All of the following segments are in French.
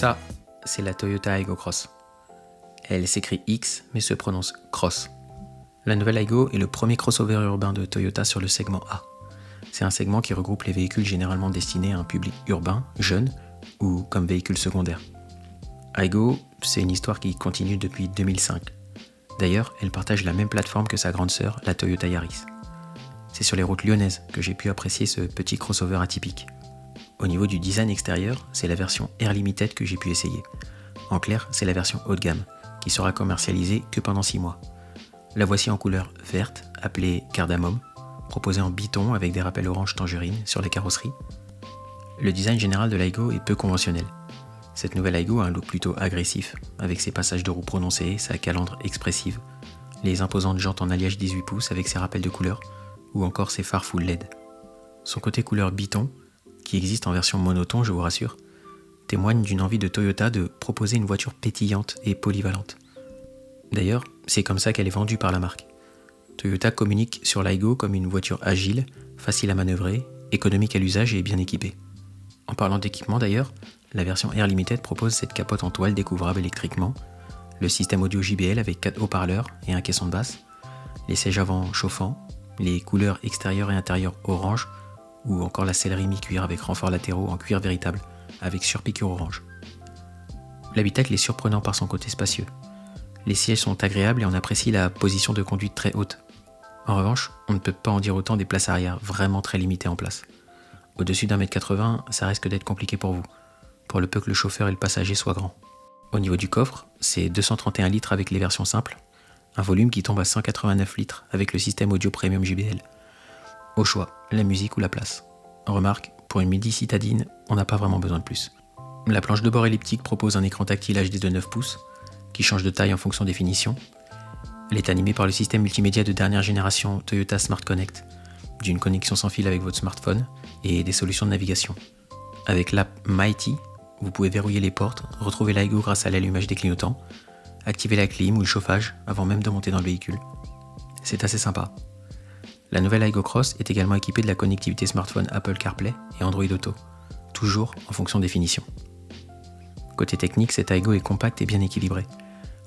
Ça, c'est la Toyota Aygo Cross. Elle s'écrit X, mais se prononce Cross. La nouvelle Aygo est le premier crossover urbain de Toyota sur le segment A. C'est un segment qui regroupe les véhicules généralement destinés à un public urbain, jeune, ou comme véhicule secondaire. Aygo, c'est une histoire qui continue depuis 2005. D'ailleurs, elle partage la même plateforme que sa grande sœur, la Toyota Yaris. C'est sur les routes lyonnaises que j'ai pu apprécier ce petit crossover atypique. Au niveau du design extérieur, c'est la version Air Limited que j'ai pu essayer. En clair, c'est la version haut de gamme, qui sera commercialisée que pendant 6 mois. La voici en couleur verte, appelée cardamome, proposée en biton avec des rappels orange tangerine sur les carrosseries. Le design général de l'Aygo est peu conventionnel. Cette nouvelle Aygo a un look plutôt agressif, avec ses passages de roues prononcés, sa calandre expressive, les imposantes jantes en alliage 18 pouces avec ses rappels de couleur, ou encore ses phares full LED. Son côté couleur biton, qui existe en version monoton je vous rassure, témoigne d'une envie de Toyota de proposer une voiture pétillante et polyvalente. D'ailleurs, c'est comme ça qu'elle est vendue par la marque. Toyota communique sur l'Aygo comme une voiture agile, facile à manœuvrer, économique à l'usage et bien équipée. En parlant d'équipement d'ailleurs, la version Air Limited propose cette capote en toile découvrable électriquement, le système audio JBL avec 4 haut-parleurs et un caisson de basse, les sièges avant chauffants, les couleurs extérieures et intérieures orange, ou encore la sellerie mi-cuir avec renforts latéraux en cuir véritable, avec surpiqûre orange. L'habitacle est surprenant par son côté spacieux. Les sièges sont agréables et on apprécie la position de conduite très haute. En revanche, on ne peut pas en dire autant des places arrière, vraiment très limitées en place. Au-dessus d'1m80, ça risque d'être compliqué pour vous, pour le peu que le chauffeur et le passager soient grands. Au niveau du coffre, c'est 231 litres avec les versions simples, un volume qui tombe à 189 litres avec le système audio premium JBL. Au choix, la musique ou la place. Remarque, pour une midi citadine, on n'a pas vraiment besoin de plus. La planche de bord elliptique propose un écran tactile HD de 9 pouces, qui change de taille en fonction des finitions. Elle est animée par le système multimédia de dernière génération Toyota Smart Connect, d'une connexion sans fil avec votre smartphone et des solutions de navigation. Avec l'app Mighty, vous pouvez verrouiller les portes, retrouver l'Aygo grâce à l'allumage des clignotants, activer la clim ou le chauffage avant même de monter dans le véhicule. C'est assez sympa. La nouvelle Aygo Cross est également équipée de la connectivité smartphone Apple CarPlay et Android Auto, toujours en fonction des finitions. Côté technique, cette Aygo est compacte et bien équilibrée.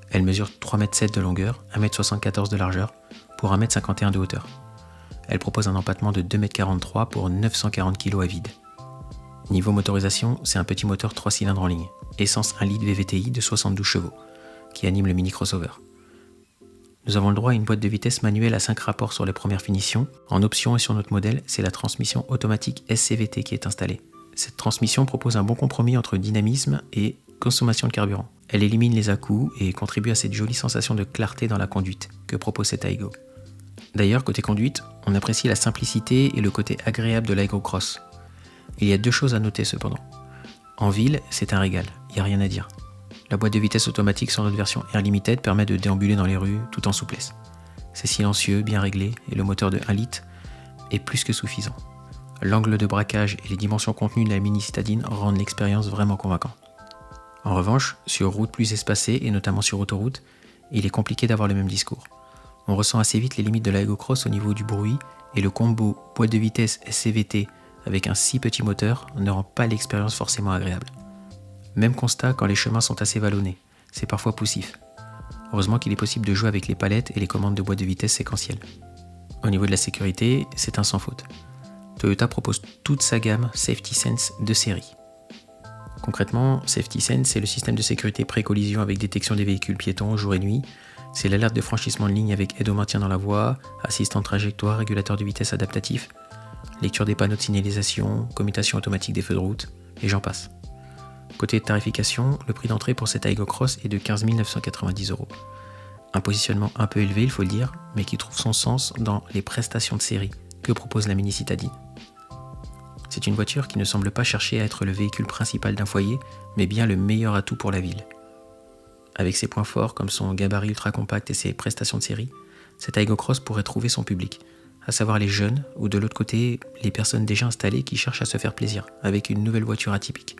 Elle mesure 3,7 m de longueur, 1,74 m de largeur, pour 1,51 m de hauteur. Elle propose un empattement de 2,43 m pour 940 kg à vide. Niveau motorisation, c'est un petit moteur 3 cylindres en ligne, essence 1 litre VVTi de 72 chevaux, qui anime le mini crossover. Nous avons le droit à une boîte de vitesse manuelle à 5 rapports sur les premières finitions. En option et sur notre modèle, c'est la transmission automatique SCVT qui est installée. Cette transmission propose un bon compromis entre dynamisme et consommation de carburant. Elle élimine les à-coups et contribue à cette jolie sensation de clarté dans la conduite que propose cette Aygo. D'ailleurs, côté conduite, on apprécie la simplicité et le côté agréable de l'Aygo Cross. Il y a 2 choses à noter cependant. En ville, c'est un régal, il n'y a rien à dire. La boîte de vitesse automatique sur notre version Air Limited permet de déambuler dans les rues tout en souplesse. C'est silencieux, bien réglé et le moteur de 1 litre est plus que suffisant. L'angle de braquage et les dimensions contenues de la mini citadine rendent l'expérience vraiment convaincante. En revanche, sur route plus espacée et notamment sur autoroute, il est compliqué d'avoir le même discours. On ressent assez vite les limites de l'Aygo Cross au niveau du bruit et le combo boîte de vitesse SCVT avec un si petit moteur ne rend pas l'expérience forcément agréable. Même constat quand les chemins sont assez vallonnés, c'est parfois poussif. Heureusement qu'il est possible de jouer avec les palettes et les commandes de boîte de vitesse séquentielles. Au niveau de la sécurité, c'est un sans faute. Toyota propose toute sa gamme Safety Sense de série. Concrètement, Safety Sense, c'est le système de sécurité pré-collision avec détection des véhicules piétons jour et nuit. C'est l'alerte de franchissement de ligne avec aide au maintien dans la voie, assistant de trajectoire, régulateur de vitesse adaptatif, lecture des panneaux de signalisation, commutation automatique des feux de route, et j'en passe. Côté tarification, le prix d'entrée pour cette Aygo Cross est de 15 990 €. Un positionnement un peu élevé, il faut le dire, mais qui trouve son sens dans les prestations de série que propose la mini citadine. C'est une voiture qui ne semble pas chercher à être le véhicule principal d'un foyer, mais bien le meilleur atout pour la ville. Avec ses points forts comme son gabarit ultra compact et ses prestations de série, cette Aygo Cross pourrait trouver son public, à savoir les jeunes ou de l'autre côté, les personnes déjà installées qui cherchent à se faire plaisir avec une nouvelle voiture atypique.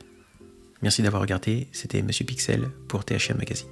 Merci d'avoir regardé, c'était Monsieur Pixel pour THM Magazine.